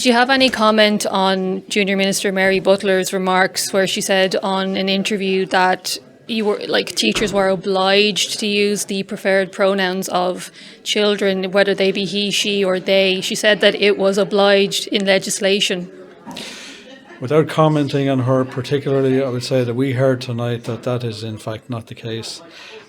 Do you have any comment on Junior Minister Mary Butler's remarks where she said on an interview that teachers were obliged to use the preferred pronouns of children, whether they be he, she or they? She said that it was obliged in legislation. Without commenting on her particularly, I would say that we heard tonight that that is in fact not the case.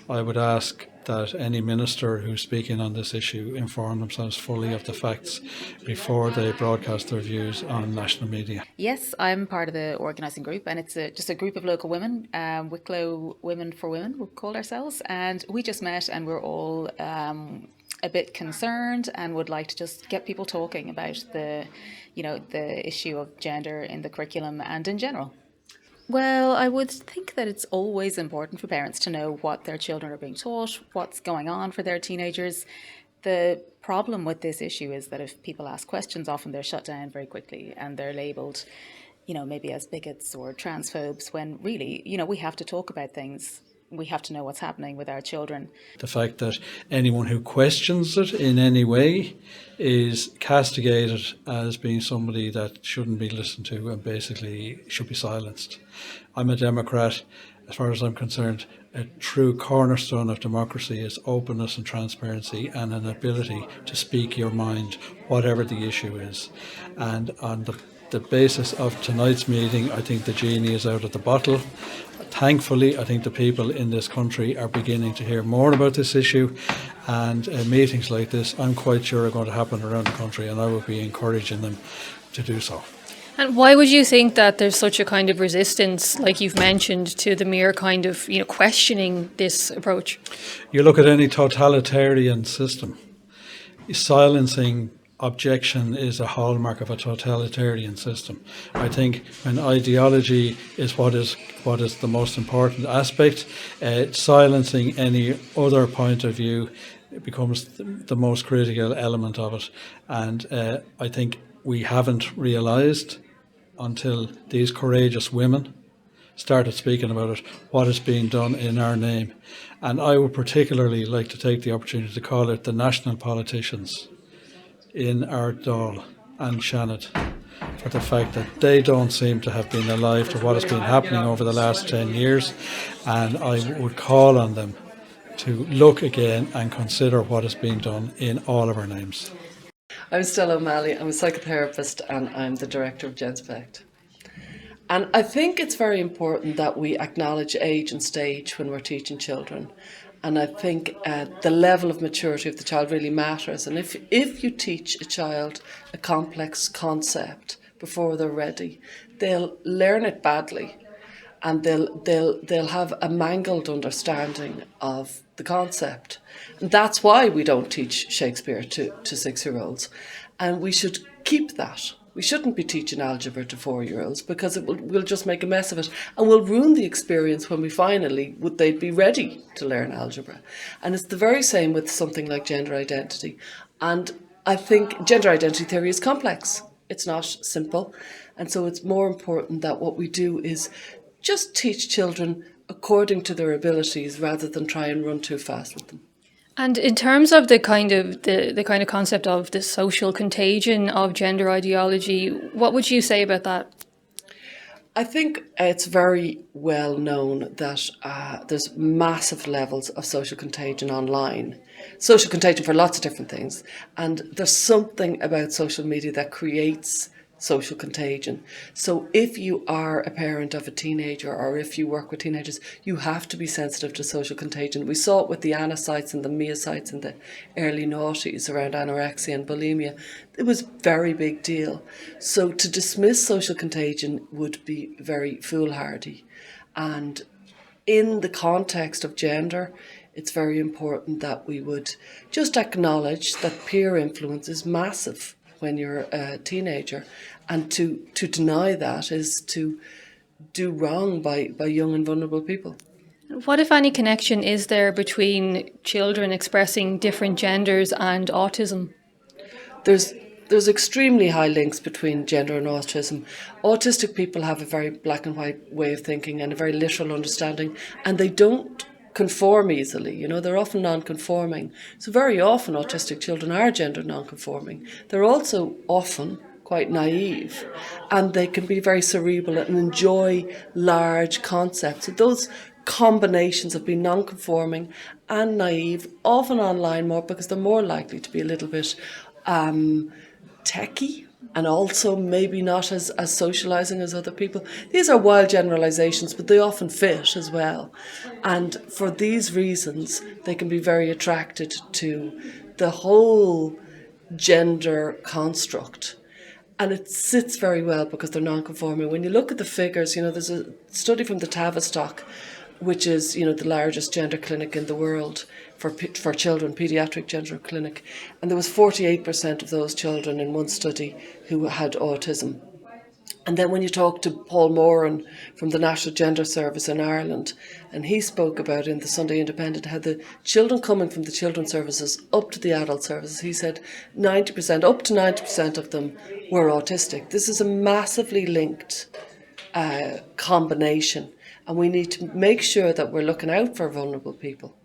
I would ask that any minister who's speaking on this issue inform themselves fully of the facts before they broadcast their views on national media. Yes, I'm part of the organising group, and it's just a group of local women, Wicklow Women for Women, we call ourselves, and we just met and we're all a bit concerned and would like to just get people talking about the issue of gender in the curriculum and in general. Well, I would think that it's always important for parents to know what their children are being taught, what's going on for their teenagers. The problem with this issue is that if people ask questions, often they're shut down very quickly and they're labelled, maybe as bigots or transphobes, when really, we have to talk about things. We have to know what's happening with our children. The fact that anyone who questions it in any way is castigated as being somebody that shouldn't be listened to and basically should be silenced. I'm a Democrat. As far as I'm concerned, a true cornerstone of democracy is openness and transparency and an ability to speak your mind, whatever the issue is. And on the basis of tonight's meeting, I think the genie is out of the bottle. Thankfully, I think the people in this country are beginning to hear more about this issue, and meetings like this, I'm quite sure, are going to happen around the country, and I will be encouraging them to do so. And why would you think that there's such a kind of resistance, like you've mentioned, to the mere kind of, questioning this approach? You look at any totalitarian system, silencing objection is a hallmark of a totalitarian system. I think when ideology is what is the most important aspect, silencing any other point of view becomes the most critical element of it. And I think we haven't realised until these courageous women started speaking about it, what is being done in our name. And I would particularly like to take the opportunity to call it the national politicians in our Dáil and Shannon for the fact that they don't seem to have been alive to what has been happening over the last 10 years, and I would call on them to look again and consider what is being done in all of our names. I'm Stella O'Malley, I'm a psychotherapist and I'm the director of GenSpect. And I think it's very important that we acknowledge age and stage when we're teaching children. And I think the level of maturity of the child really matters. And if you teach a child a complex concept before they're ready, they'll learn it badly, and they'll have a mangled understanding of the concept. And that's why we don't teach Shakespeare to 6-year-olds. And we should keep that. We shouldn't be teaching algebra to 4-year-olds because we'll just make a mess of it, and we'll ruin the experience when they'd be ready to learn algebra. And it's the very same with something like gender identity. And I think gender identity theory is complex. It's not simple. And so it's more important that what we do is just teach children according to their abilities rather than try and run too fast with them. And in terms of the kind of concept of the social contagion of gender ideology, what would you say about that? I think it's very well known that there's massive levels of social contagion online. Social contagion for lots of different things. And there's something about social media that creates social contagion. So if you are a parent of a teenager or if you work with teenagers, you have to be sensitive to social contagion. We saw it with the Anna sites and the Mia sites in the early noughties around anorexia and bulimia. It was a very big deal. So to dismiss social contagion would be very foolhardy. And in the context of gender, it's very important that we would just acknowledge that peer influence is massive when you're a teenager, and to deny that is to do wrong by young and vulnerable people. What, if any, connection is there between children expressing different genders and autism? There's extremely high links between gender and autism. Autistic people have a very black and white way of thinking and a very literal understanding, and they don't conform easily. They're often non-conforming. So very often autistic children are gender non-conforming. They're also often, quite naive, and they can be very cerebral and enjoy large concepts. So those combinations of being non-conforming and naive, often online more because they're more likely to be a little bit techie, and also maybe not as socialising as other people. These are wild generalisations, but they often fit as well. And for these reasons, they can be very attracted to the whole gender construct. And it sits very well because they're non-conforming. When you look at the figures, there's a study from the Tavistock, which is, the largest gender clinic in the world for children, paediatric gender clinic. And there was 48% of those children in one study who had autism. And then when you talk to Paul Moran from the National Gender Service in Ireland, and he spoke about in the Sunday Independent how the children coming from the children's services up to the adult services, he said 90%, up to 90% of them were autistic. This is a massively linked combination, and we need to make sure that we're looking out for vulnerable people.